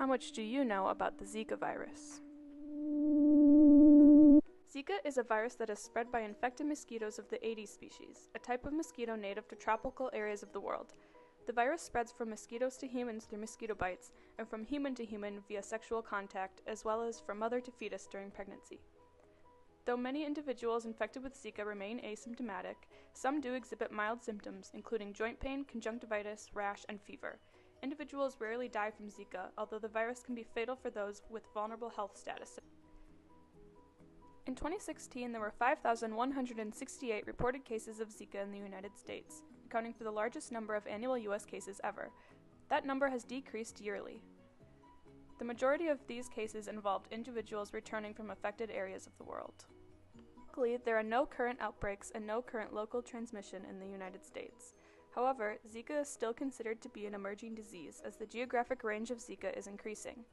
How much do you know about the Zika virus? Zika is a virus that is spread by infected mosquitoes of the Aedes species, a type of mosquito native to tropical areas of the world. The virus spreads from mosquitoes to humans through mosquito bites, and from human to human via sexual contact, as well as from mother to fetus during pregnancy. Though many individuals infected with Zika remain asymptomatic, some do exhibit mild symptoms, including joint pain, conjunctivitis, rash, and fever. Individuals rarely die from Zika, although the virus can be fatal for those with vulnerable health status. In 2016, there were 5,168 reported cases of Zika in the United States, accounting for the largest number of annual U.S. cases ever. That number has decreased yearly. The majority of these cases involved individuals returning from affected areas of the world. Luckily, there are no current outbreaks and no current local transmission in the United States. However, Zika is still considered to be an emerging disease as the geographic range of Zika is increasing.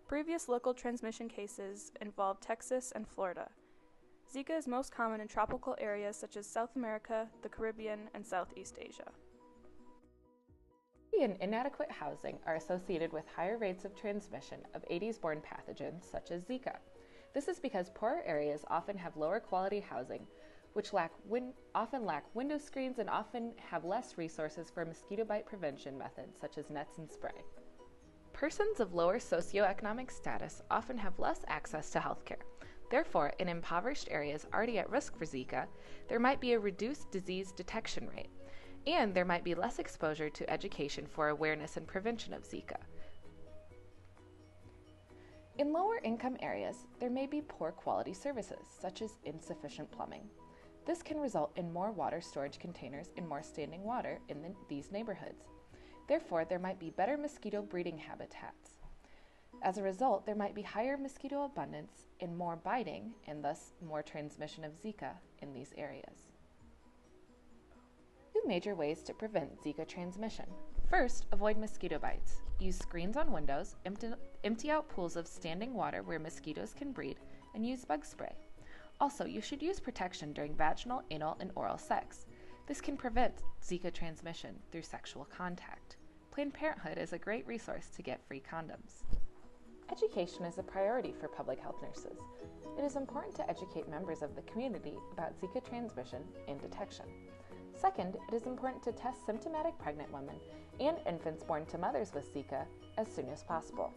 Previous local transmission cases involved Texas and Florida. Zika is most common in tropical areas such as South America, the Caribbean, and Southeast Asia. And inadequate housing are associated with higher rates of transmission of Aedes-borne pathogens such as Zika. This is because poorer areas often have lower quality housing, which often lack window screens and often have less resources for mosquito bite prevention methods such as nets and spray. Persons of lower socioeconomic status often have less access to healthcare. Therefore, in impoverished areas already at risk for Zika, there might be a reduced disease detection rate, and there might be less exposure to education for awareness and prevention of Zika. In lower income areas, there may be poor quality services, such as insufficient plumbing. This can result in more water storage containers and more standing water in these neighborhoods. Therefore, there might be better mosquito breeding habitats. As a result, there might be higher mosquito abundance and more biting, and thus more transmission of Zika in these areas. Two major ways to prevent Zika transmission. First, avoid mosquito bites. Use screens on windows, empty out pools of standing water where mosquitoes can breed, and use bug spray. Also, you should use protection during vaginal, anal, and oral sex. This can prevent Zika transmission through sexual contact. Planned Parenthood is a great resource to get free condoms. Education is a priority for public health nurses. It is important to educate members of the community about Zika transmission and detection. Second, it is important to test symptomatic pregnant women and infants born to mothers with Zika as soon as possible.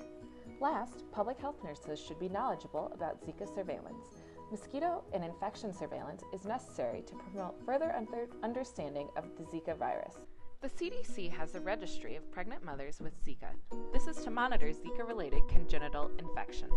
Last, public health nurses should be knowledgeable about Zika surveillance. Mosquito and infection surveillance is necessary to promote further understanding of the Zika virus. The CDC has a registry of pregnant mothers with Zika. This is to monitor Zika-related congenital infections.